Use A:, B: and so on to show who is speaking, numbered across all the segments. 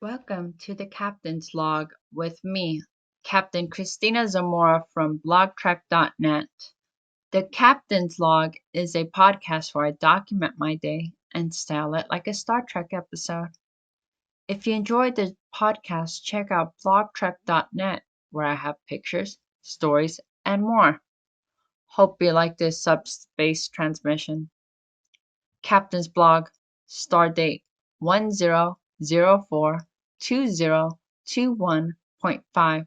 A: Welcome to the Captain's Log with me, Captain Christina Zamora from blogtrek.net. The Captain's Log is a podcast where I document my day and style it like a Star Trek episode. If you enjoyed the podcast, check out blogtrek.net where I have pictures, stories, and more. Hope you like this subspace transmission. Captain's Blog, Stardate 10042021.5.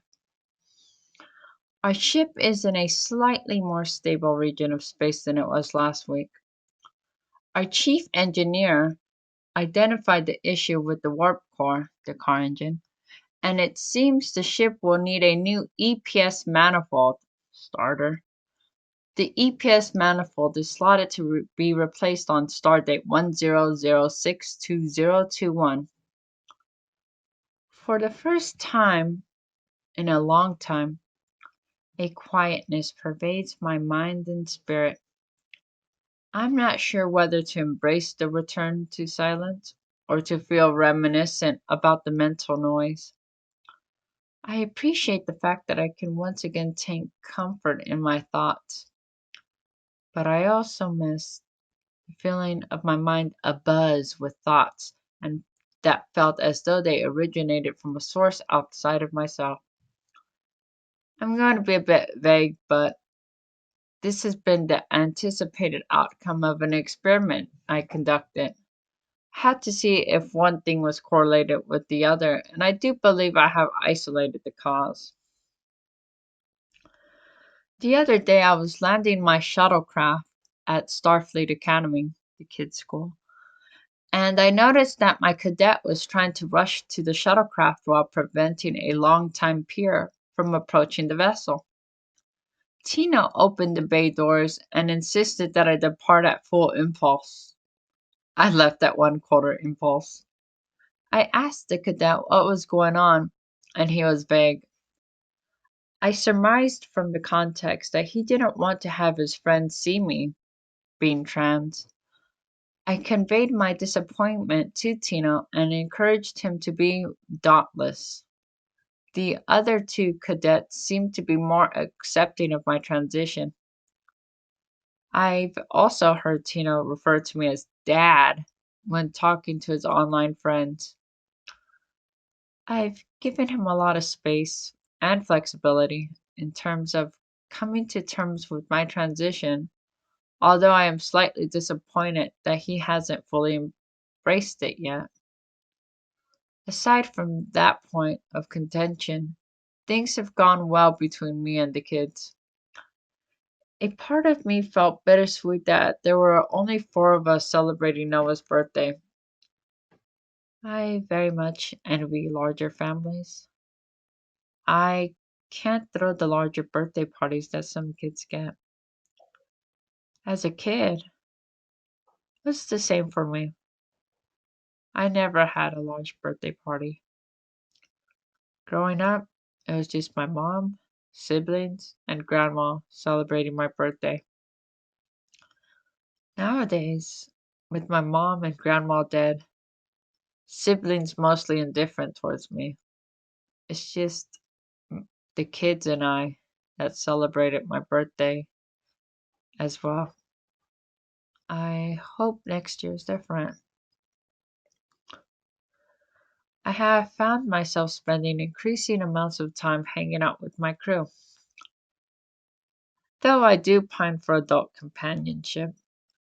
A: Our ship is in a slightly more stable region of space than it was last week. Our chief engineer identified the issue with the warp core, the car engine, and it seems the ship will need a new EPS manifold starter. The EPS manifold is slotted to be replaced on stardate 10062021. For the first time in a long time, a quietness pervades my mind and spirit. I'm not sure whether to embrace the return to silence or to feel reminiscent about the mental noise. I appreciate the fact that I can once again take comfort in my thoughts, but I also miss the feeling of my mind abuzz with thoughts and that felt as though they originated from a source outside of myself. I'm going to be a bit vague, but this has been the anticipated outcome of an experiment I conducted. I had to see if one thing was correlated with the other, and I do believe I have isolated the cause. The other day I was landing my shuttlecraft at Starfleet Academy, the kids' school, and I noticed that my cadet was trying to rush to the shuttlecraft while preventing a longtime peer from approaching the vessel. Tina opened the bay doors and insisted that I depart at full impulse. I left at 1/4 impulse. I asked the cadet what was going on, and he was vague. I surmised from the context that he didn't want to have his friends see me being trans. I conveyed my disappointment to Tina and encouraged him to be dauntless. The other two cadets seemed to be more accepting of my transition. I've also heard Tino refer to me as Dad when talking to his online friends. I've given him a lot of space and flexibility in terms of coming to terms with my transition, although I am slightly disappointed that he hasn't fully embraced it yet. Aside from that point of contention, things have gone well between me and the kids. A part of me felt bittersweet that there were only four of us celebrating Noah's birthday. I very much envy larger families. I can't throw the larger birthday parties that some kids get. As a kid, it was the same for me. I never had a large birthday party. Growing up, it was just my mom, siblings, and grandma celebrating my birthday. Nowadays, with my mom and grandma dead, siblings mostly indifferent towards me. It's just the kids and I that celebrated my birthday as well. I hope next year is different. I have found myself spending increasing amounts of time hanging out with my crew. Though I do pine for adult companionship,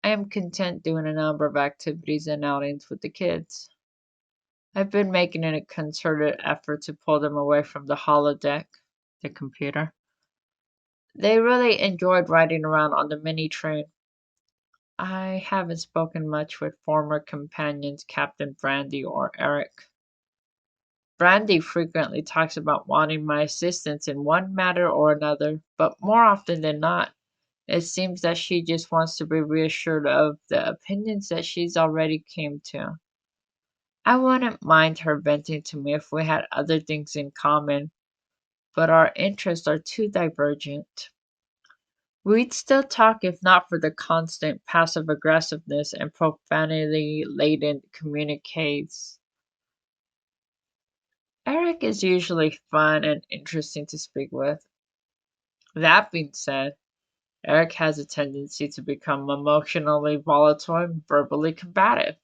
A: I am content doing a number of activities and outings with the kids. I've been making a concerted effort to pull them away from the holodeck, the computer. They really enjoyed riding around on the mini train. I haven't spoken much with former companions Captain Brandy or Eric. Brandy frequently talks about wanting my assistance in one matter or another, but more often than not, it seems that she just wants to be reassured of the opinions that she's already came to. I wouldn't mind her venting to me if we had other things in common, but our interests are too divergent. We'd still talk if not for the constant passive aggressiveness and profanity laden communiques. Eric is usually fun and interesting to speak with. That being said, Eric has a tendency to become emotionally volatile and verbally combative.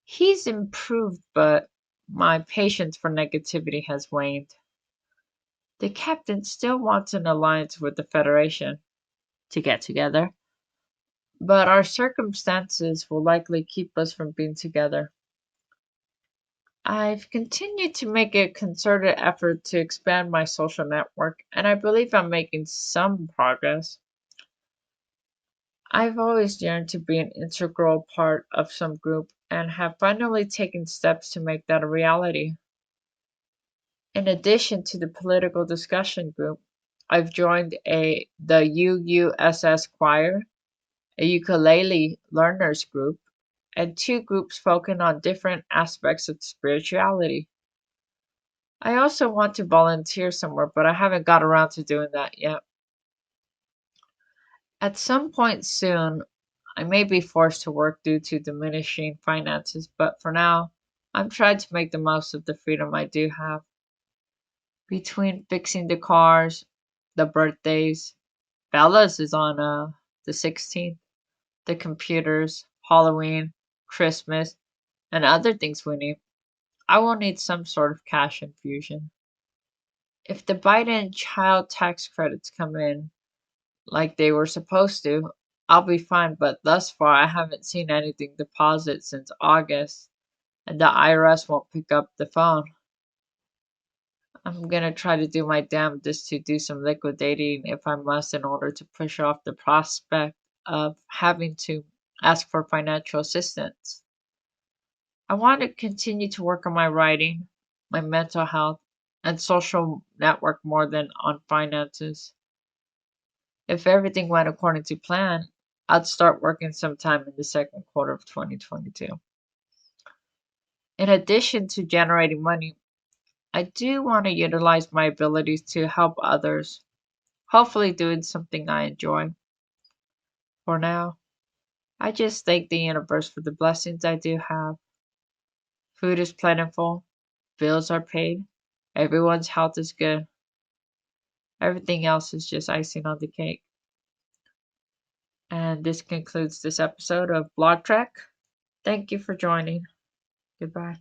A: He's improved, but my patience for negativity has waned. The captain still wants an alliance with the Federation to get together, but our circumstances will likely keep us from being together. I've continued to make a concerted effort to expand my social network, and I believe I'm making some progress. I've always yearned to be an integral part of some group and have finally taken steps to make that a reality. In addition to the political discussion group, I've joined the UUSS choir, a ukulele learners group, and two groups focusing on different aspects of spirituality. I also want to volunteer somewhere, but I haven't got around to doing that yet. At some point soon, I may be forced to work due to diminishing finances, but for now, I'm trying to make the most of the freedom I do have. Between fixing the cars, the birthdays, Bella's is on the 16th, the computers, Halloween, Christmas, and other things we need, I will need some sort of cash infusion. If the Biden child tax credits come in like they were supposed to, I'll be fine, but thus far I haven't seen anything deposited since August, and the IRS won't pick up the phone. I'm gonna try to do my damnedest to do some liquidating if I must in order to push off the prospect of having to ask for financial assistance. I want to continue to work on my writing, my mental health, and social network more than on finances. If everything went according to plan, I'd start working sometime in the second quarter of 2022. In addition to generating money, I do want to utilize my abilities to help others, hopefully doing something I enjoy. For now, I just thank the universe for the blessings I do have. Food is plentiful, bills are paid, everyone's health is good. Everything else is just icing on the cake. And this concludes this episode of Blog Trek. Thank you for joining. Goodbye.